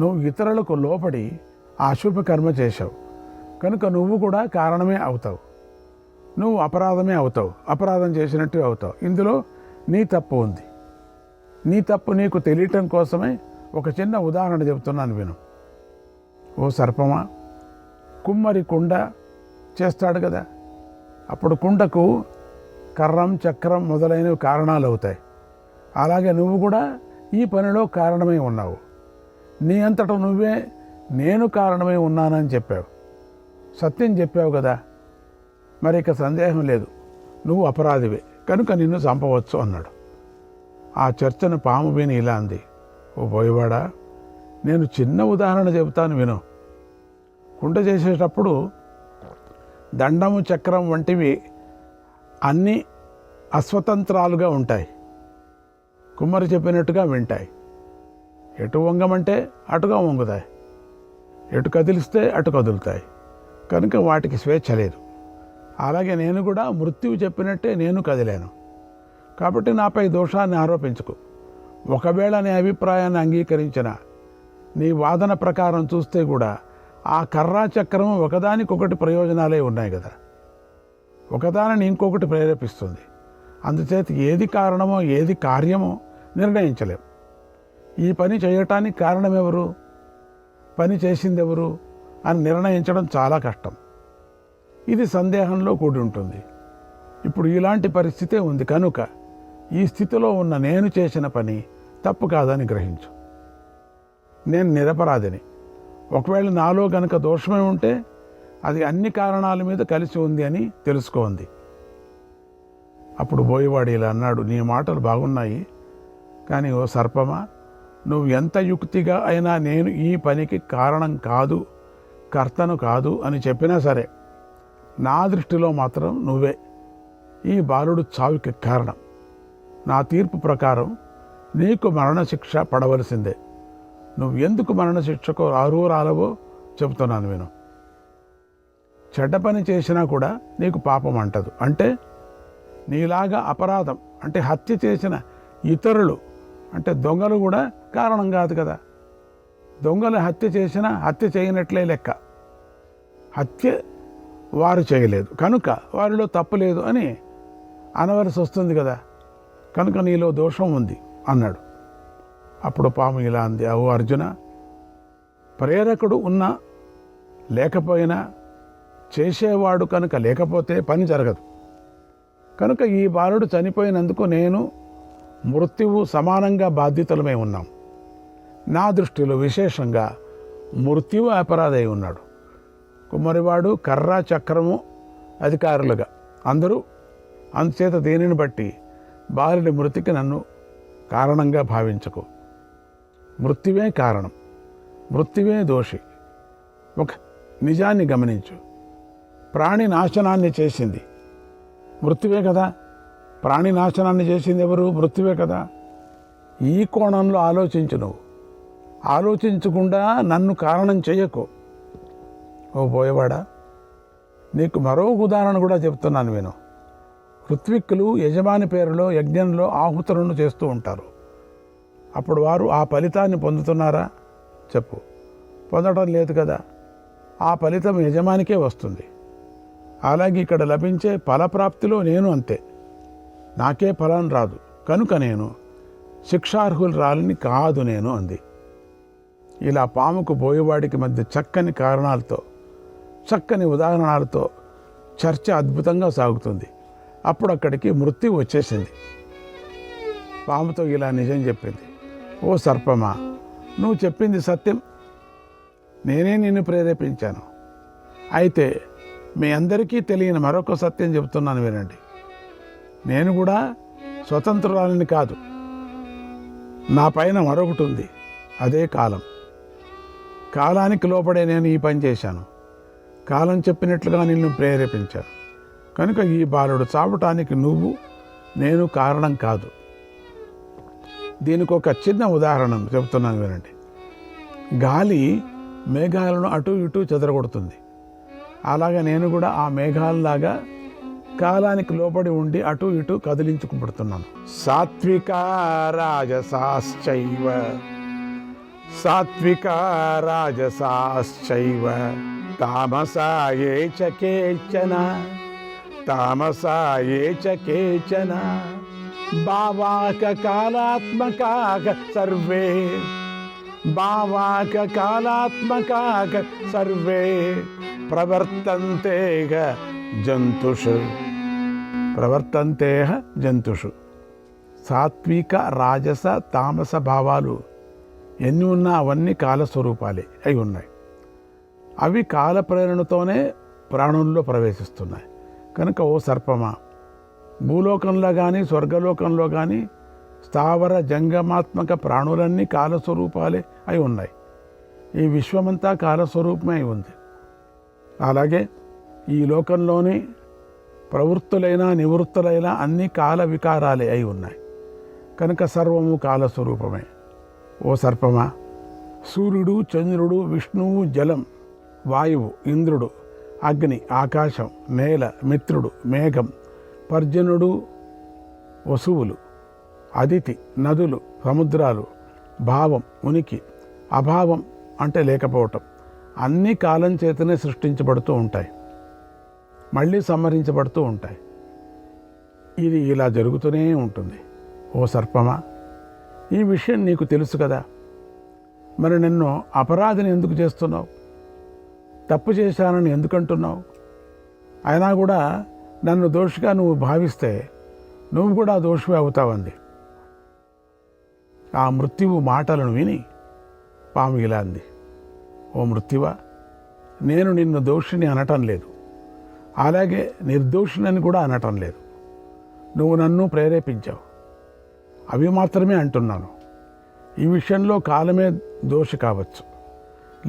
నువ్వు ఇతరులకు లోపడి ఆ అశుభ కర్మ చేశావు కనుక నువ్వు కూడా కారణమే అవుతావు. నువ్వు అపరాధమే అవుతావు, అపరాధం చేసినట్టు అవుతావు. ఇందులో నీ తప్పు ఉంది. నీ తప్పు నీకు తెలియటం కోసమే ఒక చిన్న ఉదాహరణ చెబుతున్నాను విను. ఓ సర్పమా, కుమ్మరి కుండ చేస్తాడు కదా, అప్పుడు కుండకు కర్రం చక్రం మొదలైనవి కారణాలు అవుతాయి. అలాగే నువ్వు కూడా ఈ పనిలో కారణమై ఉన్నావు. నీ అంతటా నువ్వే నేను కారణమై ఉన్నానని చెప్పావు, సత్యం చెప్పావు కదా. మరి ఇక సందేహం లేదు, నువ్వు అపరాధివే కనుక నిన్ను చంపవచ్చు అన్నాడు. ఆ చర్చను పాము విని ఇలా అంది, ఓ బోయవాడా, నేను చిన్న ఉదాహరణ చెబుతాను విను. కుండ చేసేటప్పుడు దండము చక్రం వంటివి అన్నీ అస్వతంత్రాలుగా ఉంటాయి. కుమ్మరి చెప్పినట్టుగా వింటాయి. ఎటు వంగమంటే అటుగా వంగుతాయి, ఎటు కదిలిస్తే అటు కదులుతాయి. కనుక వాటికి స్వేచ్ఛ లేదు. అలాగే నేను కూడా మృత్యువు చెప్పినట్టే నేను కదిలాను. కాబట్టి నాపై దోషాన్ని ఆరోపించుకు. ఒకవేళ నీ అభిప్రాయాన్ని అంగీకరించిన నీ వాదన ప్రకారం చూస్తే కూడా ఆ కర్రా చక్రం ఒకదానికొకటి ప్రయోజనాలే ఉన్నాయి కదా, ఒకదానిని ఇంకొకటి ప్రేరేపిస్తుంది. అందుచేత ఏది కారణమో ఏది కార్యమో నిర్ణయించలేం. ఈ పని చేయటానికి కారణమెవరు, పని చేసిందెవరు అని నిర్ణయించడం చాలా కష్టం. ఇది సందేహంలో కూడి ఉంటుంది. ఇప్పుడు ఇలాంటి పరిస్థితే ఉంది కనుక ఈ స్థితిలో ఉన్న నేను చేసిన పని తప్పు కాదని గ్రహించు. నేను నిరపరాధిని. ఒకవేళ నాలో గనక దోషమే ఉంటే అది అన్ని కారణాల మీద కలిసి ఉంది అని తెలుసుకోండి. అప్పుడు బోయవాడు ఇలా అన్నాడు, నీ మాటలు బాగున్నాయి, కానీ ఓ సర్పమా, నువ్వు ఎంత యుక్తిగా అయినా నేను ఈ పనికి కారణం కాదు, కర్తను కాదు అని చెప్పినా సరే, నా దృష్టిలో మాత్రం నువ్వే ఈ బాలుడు చావుకి కారణం. నా తీర్పు ప్రకారం నీకు మరణశిక్ష పడవలసిందే. నువ్వు ఎందుకు మరణశిక్షకు రాలవో చెబుతున్నాను విను. చెడ్డ పని చేసినా కూడా నీకు పాపం అంటదు. అంటే నీలాగా అపరాధం అంటే హత్య చేసిన ఇతరులు అంటే దొంగలు కూడా కారణం కాదు కదా. దొంగలు హత్య చేసినా హత్య చేయనట్లే లెక్క. హత్య వారు చేయలేదు కనుక వారిలో తప్పు లేదు అని అనవలసి వస్తుంది కదా. కనుక నీలో దోషం ఉంది అన్నాడు. అప్పుడు పాము ఇలా అంది, ఓ అర్జున, ప్రేరకుడు ఉన్నా లేకపోయినా చేసేవాడు కనుక లేకపోతే పని జరగదు. కనుక ఈ బాలుడు చనిపోయినందుకు నేను మృత్యువు సమానంగా బాధ్యతలమై ఉన్నాం. నా దృష్టిలో విశేషంగా మృత్యువు అపరాధై ఉన్నాడు. కుమ్మరివాడు కర్ర చక్రము అధికారులుగా అందరూ. అందుచేత దీనిని బట్టి బాలుడి మృతికి నన్ను కారణంగా భావించకు. మృత్యువే కారణం, మృత్యువే దోషి. ఒక నిజాన్ని గమనించు, ప్రాణి నాశనాన్ని చేసింది మృత్యువే కదా. ప్రాణి నాశనాన్ని చేసింది ఎవరు? మృత్యువే కదా. ఈ కోణంలో ఆలోచించు. నువ్వు ఆలోచించకుండా నన్ను కారణం చేయకు. ఓ బోయవాడా, నీకు మరో ఉదాహరణ కూడా చెప్తున్నాను విను. ఋత్విక్కులు యజమాని పేరులో యజ్ఞంలో ఆహుతులను చేస్తూ ఉంటారు. అప్పుడు వారు ఆ ఫలితాన్ని పొందుతున్నారా? చెప్పు. పొందడం లేదు కదా. ఆ ఫలితం యజమానికే వస్తుంది. అలాగే ఇక్కడ లభించే ఫలప్రాప్తిలో నేను అంతే. నాకే ఫలం రాదు కనుక నేను శిక్షార్హులు రాలని కాదు నేను అంది. ఇలా పాముకు బోయవాడికి మధ్య చక్కని కారణాలతో చక్కని ఉదాహరణలతో చర్చ అద్భుతంగా సాగుతుంది. అప్పుడు అక్కడికి మృత్యు వచ్చేసింది. పాముతో ఇలా నిజం చెప్పింది, ఓ సర్పమా, నువ్వు చెప్పింది సత్యం. నేనే నిన్ను ప్రేరేపించాను. అయితే మీ అందరికీ తెలియని మరొక సత్యం చెబుతున్నాను వినండి. నేను కూడా స్వతంత్రురాలిని కాదు. నా పైన మరొకటి ఉంది, అదే కాలం. కాలానికి లోపడే నేను ఈ పని చేశాను. కాలం చెప్పినట్లుగా నిన్ను ప్రేరేపించాను. కనుక ఈ బాలుడు చావటానికి నువ్వు నేను కారణం కాదు. దీనికి ఒక చిన్న ఉదాహరణ చెబుతున్నాను వినండి. గాలి మేఘాలను అటు ఇటు చెదరగొడుతుంది. అలాగే నేను కూడా ఆ మేఘాలలాగా కాలానికి లోబడి ఉండి అటు ఇటు కదిలించుకుపడుతున్నాను. సాత్విక రాజసాశ్చైవ సాత్వికా రాజసాశ్చైవ తామసా ఏ చ కేచన తామసాయే చ కేచన భావాక కాలాత్మకాక సర్వే భావాక కాలాత్మకాక సర్వే ప్రవర్తంతేగ జంతుషు ప్రవర్తంతేహ జంతుషు. సాత్విక రాజస తామస భావాలు ఎన్ని ఉన్నా అవన్నీ కాలస్వరూపాలే అయి ఉన్నాయి. అవి కాల ప్రేరణతోనే ప్రాణుల్లో ప్రవేశిస్తున్నాయి. కనుక ఓ సర్పమా, భూలోకంలో కానీ స్వర్గలోకంలో కానీ స్థావర జంగమాత్మక ప్రాణులన్నీ కాలస్వరూపాలే అయి ఉన్నాయి. ఈ విశ్వమంతా కాలస్వరూపమే అయి ఉంది. అలాగే ఈ లోకంలోని ప్రవృత్తులైన నివృత్తులైన అన్ని కాల వికారాలే అయి ఉన్నాయి. కనుక సర్వము కాలస్వరూపమే. ఓ సర్పమా, సూర్యుడు, చంద్రుడు, విష్ణువు, జలం, వాయువు, ఇంద్రుడు, అగ్ని, ఆకాశం, నేల, మిత్రుడు, మేఘం, పర్జనుడు, వసువులు, అదితి, నదులు, సముద్రాలు, భావం, ఉనికి, అభావం అంటే లేకపోవటం అన్నీ కాలం చేతనే సృష్టించబడుతూ ఉంటాయి, మళ్ళీ సంహరించబడుతూ ఉంటాయి. ఇది ఇలా జరుగుతూనే ఉంటుంది. ఓ సర్పమా, ఈ విషయం నీకు తెలుసు కదా, మరి నిన్ను అపరాధిని ఎందుకు చేస్తున్నావు? తప్పు చేశానని ఎందుకంటున్నావు? అయినా కూడా నన్ను దోషిగా నువ్వు భావిస్తే నువ్వు కూడా దోషివే అవుతావంది. ఆ మృత్యువు మాటలను విని పాము ఇలా అంది, ఓ మృత్యువా, నేను నిన్ను దోషిని అనటం లేదు, అలాగే నిర్దోషినని కూడా అనటం లేదు. నువ్వు నన్ను ప్రేరేపించావు, అవి మాత్రమే అంటున్నాను. ఈ విషయంలో కాలమే దోషి కావచ్చు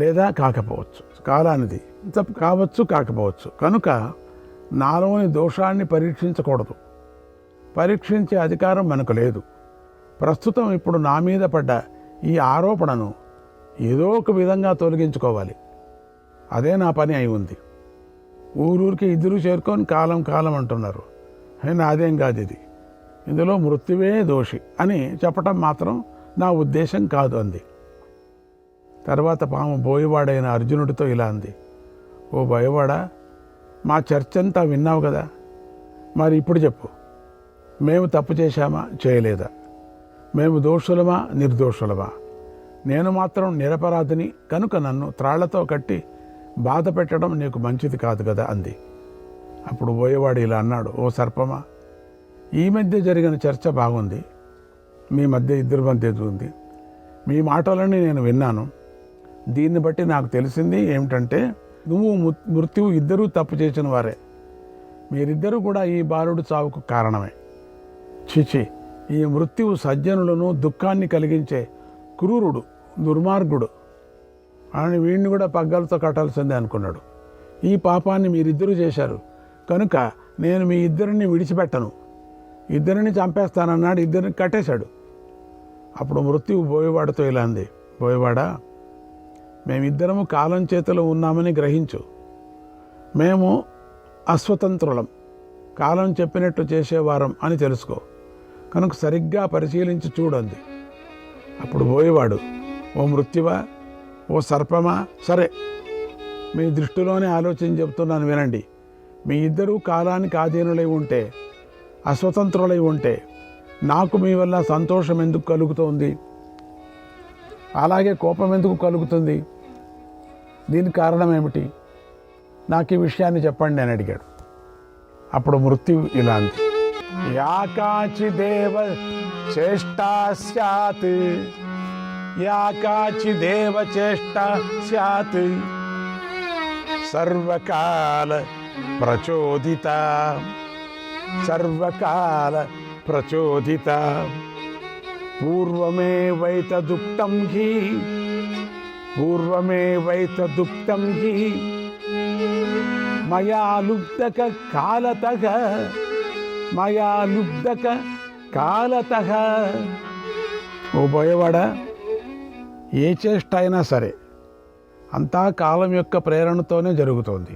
లేదా కాకపోవచ్చు, కాలానిది తప్పు కావచ్చు కాకపోవచ్చు. కనుక నాలోని దోషాన్ని పరీక్షించకూడదు, పరీక్షించే అధికారం మనకు లేదు. ప్రస్తుతం ఇప్పుడు నా మీద పడ్డ ఈ ఆరోపణను ఏదో ఒక విధంగా తొలగించుకోవాలి, అదే నా పని అయి ఉంది. ఊరూరికి ఇద్దరు చేరుకొని కాలం కాలం అంటున్నారు, నాదేం కాదు ఇది, ఇందులో మృత్యువే దోషి అని చెప్పటం మాత్రం నా ఉద్దేశం కాదు అంది. తర్వాత పాము బోయవాడైన అర్జునుడితో ఇలా అంది, ఓ బోయవాడా, మా చర్చంతా విన్నావు కదా, మరి ఇప్పుడు చెప్పు, మేము తప్పు చేశామా చేయలేదా? మేము దోషులమా నిర్దోషులమా? నేను మాత్రం నిరపరాధిని కనుక నన్ను త్రాళ్లతో కట్టి బాధ పెట్టడం నీకు మంచిది కాదు కదా అంది. అప్పుడు బోయవాడు ఇలా అన్నాడు, ఓ సర్పమా, ఈ మధ్య జరిగిన చర్చ బాగుంది, మీ మధ్య ఇద్దరి మధ్య ఉంది, మీ మాటలని నేను విన్నాను. దీన్ని బట్టి నాకు తెలిసింది ఏమిటంటే నువ్వు మృత్యువు ఇద్దరూ తప్పు చేసిన వారే, మీరిద్దరూ కూడా ఈ బాలుడు చావుకు కారణమే. చిచి, ఈ మృత్యువు సజ్జనులను దుఃఖాన్ని కలిగించే క్రూరుడు, దుర్మార్గుడు అని వీడిని కూడా పగ్గాలతో కట్టాల్సిందే అనుకున్నాడు. ఈ పాపాన్ని మీరిద్దరూ చేశారు కనుక నేను మీ ఇద్దరిని విడిచిపెట్టను, ఇద్దరిని చంపేస్తానన్నాడు, ఇద్దరిని కట్టేశాడు. అప్పుడు మృత్యువు బోయవాడితో ఇలా అంది, బోయవాడా, మేమిద్దరము కాలం చేతిలో ఉన్నామని గ్రహించు. మేము అస్వతంత్రులం, కాలం చెప్పినట్టు చేసేవారం అని తెలుసుకో, కనుక సరిగ్గా పరిశీలించి చూడండి. అప్పుడు బోయవాడు, ఓ మృత్యువా, ఓ సర్పమా, సరే మీ దృష్టిలోనే ఆలోచన చెప్తున్నాను వినండి. మీ ఇద్దరూ కాలానికి ఆధీనులై ఉంటే, అస్వతంత్రులై ఉంటే నాకు మీ వల్ల సంతోషం ఎందుకు కలుగుతోంది, అలాగే కోపం ఎందుకు కలుగుతుంది? దీనికి కారణం ఏమిటి? నాకు ఈ విషయాన్ని చెప్పండి అని అడిగాడు. అప్పుడు మృత్యువు ఇలా అంది, యాకాచిదేవ చేష్టా స్యాత్, యాకాచిదేవ చేష్టా స్యాత్ సర్వకాల ప్రచోదిత, సర్వకాల ప్రచోదిత పూర్వమేవైతదుక్తం హి, పూర్వమేవైతదుక్తం హి మయా లుబ్ధక కాలతః, మయా లుబ్ధక కాలతః. ఓ బోయవాడా, ఏ చేష్ట అయినా సరే అంతా కాలం యొక్క ప్రేరణతోనే జరుగుతోంది.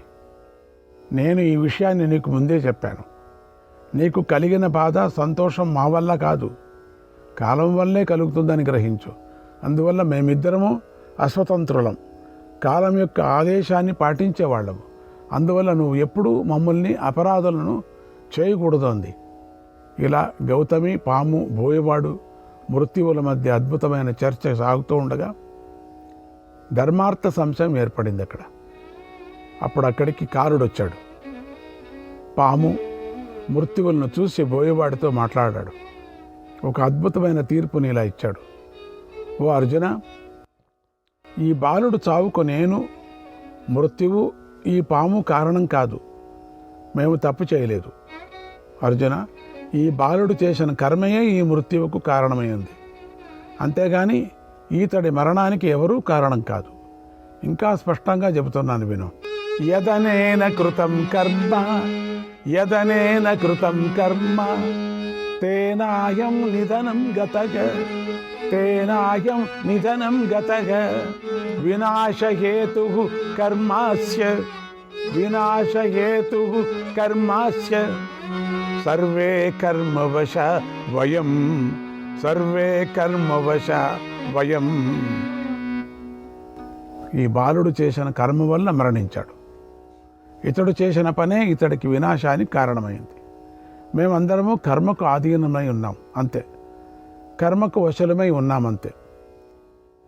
నేను ఈ విషయాన్ని నీకు ముందే చెప్పాను. నీకు కలిగిన బాధ సంతోషం మా వల్ల కాదు, కాలం వల్లే కలుగుతుందని గ్రహించు. అందువల్ల మేమిద్దరము అస్వతంత్రులం, కాలం యొక్క ఆదేశాన్ని పాటించేవాళ్ళము. అందువల్ల నువ్వు ఎప్పుడూ మమ్మల్ని అపరాధులను చేయకూడదు అంది. ఇలా గౌతమి, పాము, బోయవాడు, మృత్యువుల మధ్య అద్భుతమైన చర్చ సాగుతూ ఉండగా ధర్మార్థ సంశయం ఏర్పడింది అక్కడ. అప్పుడు అక్కడికి కారుడు వచ్చాడు. పాము మృత్యువులను చూసి బోయవాడితో మాట్లాడాడు. ఒక అద్భుతమైన తీర్పుని ఇలా ఇచ్చాడు. ఓ అర్జున, ఈ బాలుడు చావుకు నేను, మృత్యువు, ఈ పాము కారణం కాదు. మేము తప్పు చేయలేదు. అర్జున, ఈ బాలుడు చేసిన కర్మయే ఈ మృత్యువుకు కారణమైంది. అంతేగాని ఈతడి మరణానికి ఎవరూ కారణం కాదు. ఇంకా స్పష్టంగా చెబుతున్నాను విను. యదనేన కృతం కర్మ, యదనేన కృతం కర్మ, తేనాయం నిధనం గతగ, తేనాయం నిధనం గతగ, వినాశహేతు కర్మాస్య, వినాశహేతు కర్మాస్య, సర్వే కర్మవశ వయం, సర్వే కర్మవశ వయం. ఈ బాలుడు చేసిన కర్మ వల్ల మరణించాడు. ఇతడు చేసిన పనే ఇతడికి వినాశానికి కారణమైంది. మేమందరము కర్మకు ఆధీనమై ఉన్నాం అంతే, కర్మకు వశలమై ఉన్నామంతే.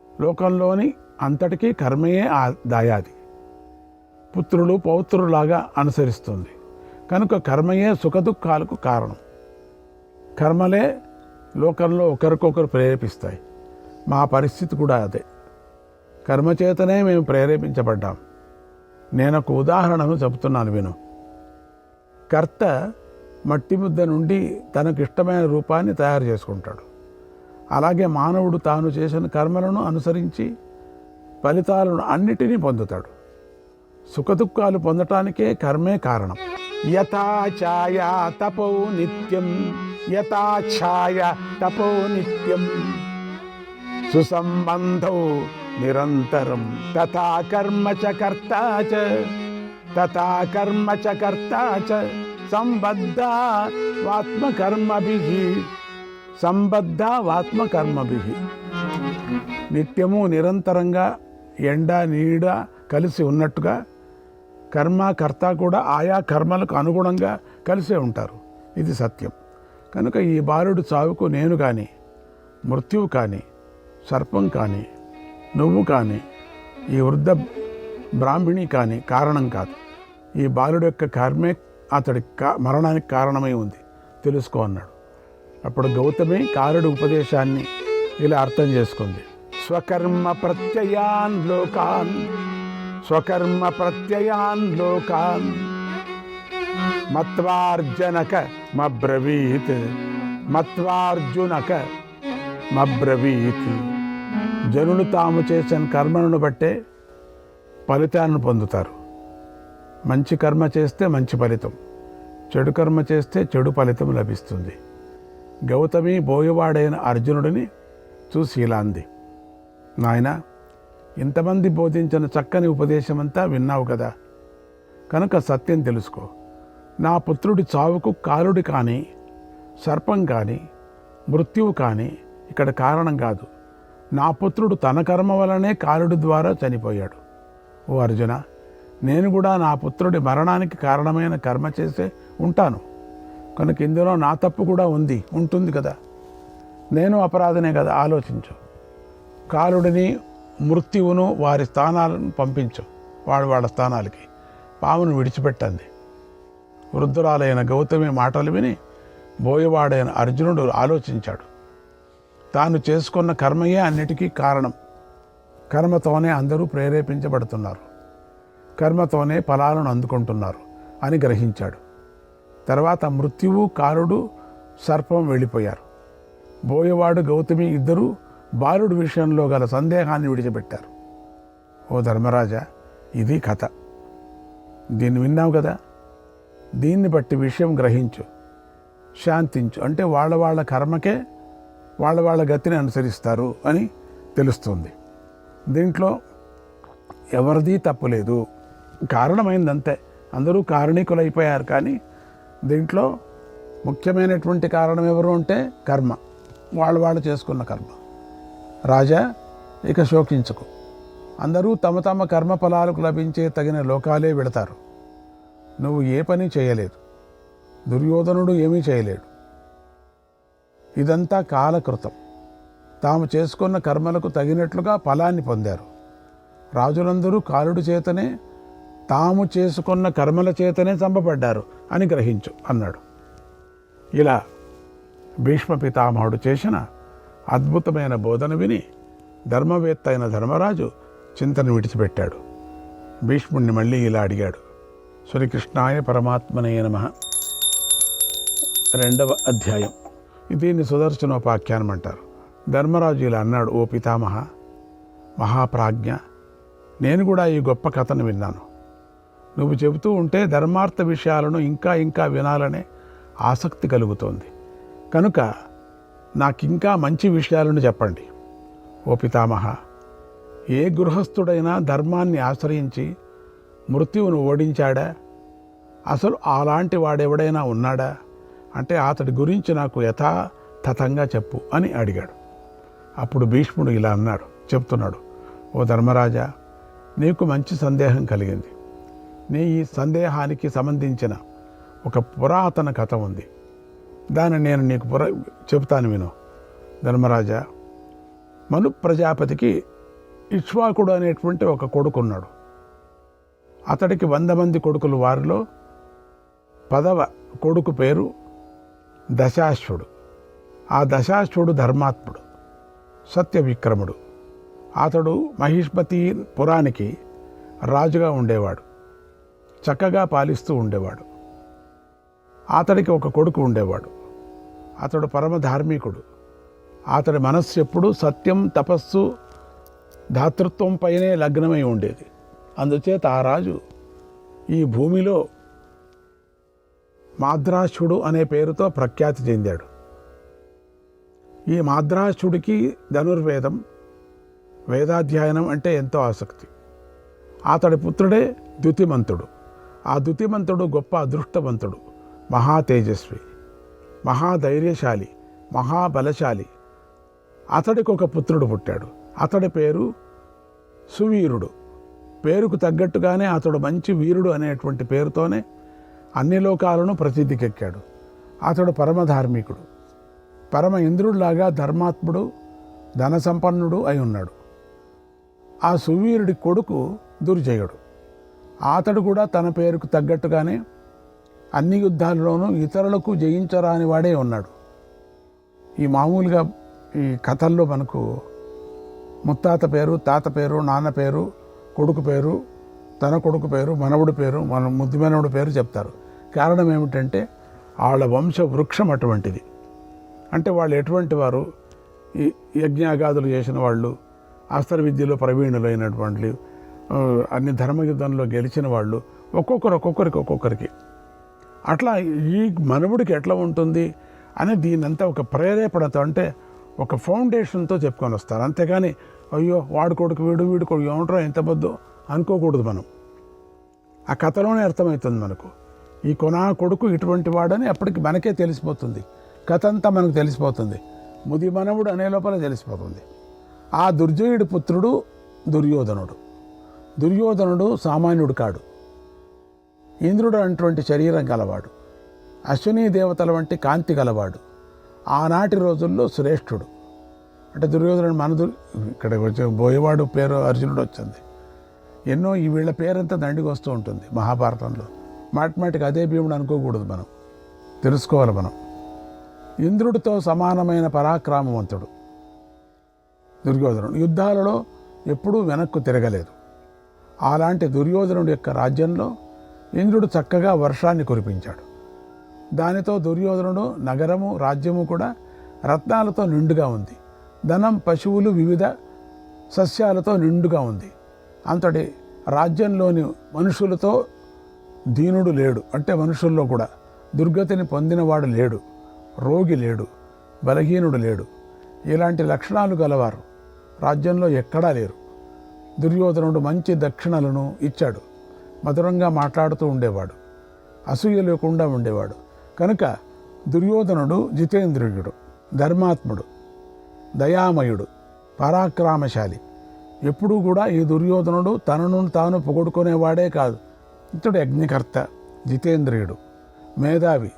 లోకంలోని అంతటికీ కర్మయే దాయాది. పుత్రులు పౌత్రులాగా అనుసరిస్తుంది కనుక కర్మయే సుఖదుఖాలకు కారణం. కర్మలే లోకంలో ఒకరికొకరు ప్రేరేపిస్తాయి. మా పరిస్థితి కూడా అదే. కర్మచేతనే మేము ప్రేరేపించబడ్డాం. నేను ఒక ఉదాహరణను చెబుతున్నాను విను. కర్త మట్టి ముద్ద నుండి తనకిష్టమైన రూపాన్ని తయారు చేసుకుంటాడు. అలాగే మానవుడు తాను చేసిన కర్మలను అనుసరించి ఫలితాలను అన్నిటినీ పొందుతాడు. సుఖదుఖాలు పొందటానికే కర్మే కారణం. యథా ఛాయ తపో నిత్యం, యథా ఛాయ తపో నిత్యం, సుసంబంధౌ నిరంతరం, తథా కర్మ చ కర్తా చ, తథా కర్మ చ కర్తా చ, సంబద్ధాత్మకర్మభిః, సంబద్ధాత్మకర్మభిః. నిత్యము నిరంతరంగా ఎండ నీడ కలిసి ఉన్నట్టుగా కర్మ కర్త కూడా ఆయా కర్మలకు అనుగుణంగా కలిసే ఉంటారు. ఇది సత్యం. కనుక ఈ బాలుడు చావుకు నేను కానీ, మృత్యువు కానీ, సర్పం కానీ, నువ్వు కానీ, ఈ వృద్ధ బ్రాహ్మణి కానీ కారణం కాదు. ఈ బాలుడు యొక్క కర్మే అతడి మరణానికి కారణమై ఉంది, తెలుసుకో అన్నాడు. అప్పుడు గౌతమి కారుడి ఉపదేశాన్ని ఇలా అర్థం చేసుకుంది. స్వకర్మ ప్రత్యయాన్ లోకాన్, స్వకర్మ ప్రత్యయాన్ లోకాన్, మత్వార్జనక మబ్రవీత్, మత్వార్జునక మబ్రవీత్. జనులు తాము చేసిన కర్మలను బట్టే ఫలితాలను పొందుతారు. మంచి కర్మ చేస్తే మంచి ఫలితం, చెడు కర్మ చేస్తే చెడు ఫలితం లభిస్తుంది. గౌతమి బోయవాడైన అర్జునుడిని చూసి ఇలా అంది. నాయనా, ఇంతమంది బోధించిన చక్కని ఉపదేశమంతా విన్నావు కదా, కనుక సత్యం తెలుసుకో. నా పుత్రుడి చావుకు కాలుడి కానీ, సర్పం కానీ, మృత్యువు కానీ ఇక్కడ కారణం కాదు. నా పుత్రుడు తన కర్మ వలనే కాలుడి ద్వారా చనిపోయాడు. ఓ అర్జున, నేను కూడా నా పుత్రుడి మరణానికి కారణమైన కర్మ చేసే ఉంటాను. కనుక ఇందులో నా తప్పు కూడా ఉంటుంది కదా. నేను అపరాధనే కదా. ఆలోచించు. కాలుడిని, మృత్యువును వారి స్థానాలను పంపించు, వాళ్ళ స్థానాలకి. పామును విడిచిపెట్టండి. వృద్ధురాలైన గౌతమి మాటలు విని బోయవాడైన అర్జునుడు ఆలోచించాడు. తాను చేసుకున్న కర్మయే అన్నిటికీ కారణం. కర్మతోనే అందరూ ప్రేరేపించబడుతున్నారు, కర్మతోనే ఫలాలను అందుకుంటున్నారు అని గ్రహించాడు. తర్వాత మృత్యువు, కాలుడు, సర్పం వెళ్ళిపోయారు. బోయవాడు, గౌతమి ఇద్దరూ బాలుడి విషయంలో గల సందేహాన్ని విడిచిపెట్టారు. ఓ ధర్మరాజా, ఇది కథ. దీన్ని విన్నావు కదా. దీన్ని బట్టి విషయం గ్రహించు, శాంతించు. అంటే వాళ్ళ కర్మకే వాళ్ళ గతిని అనుసరిస్తారు అని తెలుస్తుంది. దీంట్లో ఎవరిది తప్పులేదు, కారణమైందంతే. అందరూ కారణీకులైపోయారు. కానీ దీంట్లో ముఖ్యమైనటువంటి కారణం ఎవరు అంటే కర్మ, వాళ్ళు చేసుకున్న కర్మ. రాజా, ఇక శోకించుకు. అందరూ తమ తమ కర్మఫలాలకు లభించే తగిన లోకాలే వెళతారు. నువ్వు ఏ పని చేయలేదు, దుర్యోధనుడు ఏమీ చేయలేడు. ఇదంతా కాలకృతం. తాము చేసుకున్న కర్మలకు తగినట్లుగా ఫలాన్ని పొందారు. రాజులందరూ కాలుడి చేతనే, తాము చేసుకున్న కర్మల చేతనే చంపబడ్డారు అని గ్రహించు అన్నాడు. ఇలా భీష్మ పితామహుడు చేసిన అద్భుతమైన బోధన విని ధర్మవేత్త అయిన ధర్మరాజు చింతను విడిచిపెట్టాడు. భీష్ముడిని మళ్ళీ ఇలా అడిగాడు. శ్రీకృష్ణాయ పరమాత్మనే నమః. 2వ అధ్యాయం. దీన్ని సుదర్శనోపాఖ్యానం అంటారు. ధర్మరాజు ఇలా అన్నాడు. ఓ పితామహ, మహాప్రాజ్ఞ, నేను కూడా ఈ గొప్ప కథను విన్నాను. నువ్వు చెబుతూ ఉంటే ధర్మార్థ విషయాలను ఇంకా ఇంకా వినాలనే ఆసక్తి కలుగుతోంది. కనుక నాకింకా మంచి విషయాలను చెప్పండి. ఓ పితామహ, ఏ గృహస్థుడైనా ధర్మాన్ని ఆశ్రయించి మృత్యువును ఓడించాడా? అసలు అలాంటి వాడెవడైనా ఉన్నాడా? అంటే అతడి గురించి నాకు యథాతథంగా చెప్పు అని అడిగాడు. అప్పుడు భీష్ముడు ఇలా అన్నాడు, చెప్తున్నాడు. ఓ ధర్మరాజా, నీకు మంచి సందేహం కలిగింది. నీ ఈ సందేహానికి సంబంధించిన ఒక పురాతన కథ ఉంది. దాన్ని నేను నీకు చెబుతాను విను. ధర్మరాజా, మను ప్రజాపతికి ఇక్ష్వాకుడు అనేటువంటి ఒక కొడుకు ఉన్నాడు. అతడికి 100 మంది కొడుకులు. వారిలో 10వ కొడుకు పేరు దశాశ్వుడు. ఆ దశాశ్వుడు ధర్మాత్ముడు, సత్యవిక్రముడు. అతడు మహిష్మతి పురానికి రాజుగా ఉండేవాడు. చక్కగా పాలిస్తూ ఉండేవాడు. అతడికి ఒక కొడుకు ఉండేవాడు. అతడు పరమధార్మికుడు. అతడి మనస్సు ఎప్పుడూ సత్యం, తపస్సు, దాతృత్వం పైనే లగ్నమై ఉండేది. అందుచేత ఆ రాజు ఈ భూమిలో మాద్రాశ్వుడు అనే పేరుతో ప్రఖ్యాతి చెందాడు. ఈ మాద్రాశ్వుడికి ధనుర్వేదం, వేదాధ్యయనం అంటే ఎంతో ఆసక్తి. అతడి పుత్రుడే ద్యుతిమంతుడు. ఆ ద్యుతిమంతుడు గొప్ప అదృష్టవంతుడు, మహా తేజస్వి, మహాధైర్యశాలి, మహాబలశాలి. అతడికి ఒక పుత్రుడు పుట్టాడు. అతడి పేరు సువీరుడు. పేరుకు తగ్గట్టుగానే అతడు మంచి వీరుడు అనేటువంటి పేరుతోనే అన్ని లోకాలను ప్రసిద్ధికెక్కాడు. అతడు పరమధార్మికుడు, పరమ ఇంద్రుడిలాగా ధర్మాత్ముడు, ధన సంపన్నుడు అయి ఉన్నాడు. ఆ సువీరుడి కొడుకు దుర్జయుడు. అతడు కూడా తన పేరుకు తగ్గట్టుగానే అన్ని యుద్ధాల్లోనూ ఇతరులకు జయించరాని వాడే ఉన్నాడు. ఈ మామూలుగా ఈ కథల్లో మనకు ముత్తాత పేరు, తాత పేరు, నాన్న పేరు, కొడుకు పేరు, తన కొడుకు పేరు, మనవుడి పేరు, మన ముద్దు మనవుడి పేరు చెప్తారు. కారణం ఏమిటంటే వాళ్ళ వంశ వృక్షం అటువంటిది. అంటే వాళ్ళు ఎటువంటి వారు? ఈ యజ్ఞాగాదులు చేసిన వాళ్ళు, అస్త్ర విద్యలో ప్రవీణులైనటువంటి, అన్ని ధర్మయుద్ధంలో గెలిచిన వాళ్ళు, ఒక్కొక్కరికి అట్లా ఈ మనవుడికి ఎట్లా ఉంటుంది అని దీనంతా ఒక ప్రేరేపణతో, అంటే ఒక ఫౌండేషన్తో చెప్పుకొని వస్తారు. అంతేగాని అయ్యో వాడు కొడుకు వీడు కొడుకు ఏమంటారో ఎంత బద్దు అనుకోకూడదు. మనం ఆ కథలోనే అర్థమవుతుంది మనకు. ఈ కొడుకు ఇటువంటి వాడని అప్పటికి మనకే తెలిసిపోతుంది. కథ అంతా మనకు తెలిసిపోతుంది. ముది మనవుడు అనే లోపల తెలిసిపోతుంది. ఆ దుర్జయుడి పుత్రుడు దుర్యోధనుడు. దుర్యోధనుడు సామాన్యుడు కాడు. ఇంద్రుడు అటువంటి శరీరం గలవాడు, అశ్వినీ దేవతల వంటి కాంతి గలవాడు. ఆనాటి రోజుల్లో శ్రేష్ఠుడు. అంటే దుర్యోధనుడు ఇక్కడ వచ్చే బోయవాడు పేరు అర్జునుడు వచ్చింది. ఎన్నో ఈ వీళ్ళ పేరంతా దండికి వస్తూ ఉంటుంది మహాభారతంలో. మాటిమాటికి అదే భీముడు అనుకోకూడదు, మనం తెలుసుకోవాలి. మనం ఇంద్రుడితో సమానమైన పరాక్రమవంతుడు దుర్యోధనుడు. యుద్ధాలలో ఎప్పుడూ వెనక్కు తిరగలేదు. అలాంటి దుర్యోధనుడి యొక్క రాజ్యంలో ఇంద్రుడు చక్కగా వర్షాన్ని కురిపించాడు. దానితో దుర్యోధనుడు నగరము, రాజ్యము కూడా రత్నాలతో నిండుగా ఉంది. ధనం, పశువులు, వివిధ సస్యాలతో నిండుగా ఉంది. అంతటి రాజ్యంలోని మనుషులతో దీనుడు లేడు. అంటే మనుషుల్లో కూడా దుర్గతిని పొందినవాడు లేడు, రోగి లేడు, బలహీనుడు లేడు. ఇలాంటి లక్షణాలు గలవారు రాజ్యంలో ఎక్కడా లేరు. దుర్యోధనుడు మంచి దక్షిణలను ఇచ్చాడు. మధురంగా మాట్లాడుతూ ఉండేవాడు, అసూయ లేకుండా ఉండేవాడు. కనుక దుర్యోధనుడు జితేంద్రియుడు, ధర్మాత్ముడు, దయామయుడు, పరాక్రమశాలి. ఎప్పుడూ కూడా ఈ దుర్యోధనుడు తనను తాను పొగడుకునేవాడే కాదు. ఇతడు యజ్ఞకర్త, జితేంద్రియుడు, మేధావి,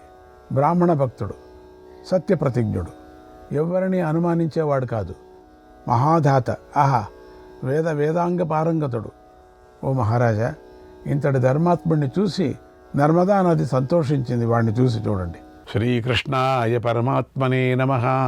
బ్రాహ్మణ భక్తుడు, సత్యప్రతిజ్ఞుడు, ఎవరిని అనుమానించేవాడు కాదు. మహాధాత, ఆహా, వేదాంగ పారంగతుడు. ఓ మహారాజా, ఇంతటి ధర్మాత్ముడిని చూసి నర్మదా నది సంతోషించింది. వాడిని చూసి చూడండి. శ్రీకృష్ణాయ పరమాత్మనే నమః.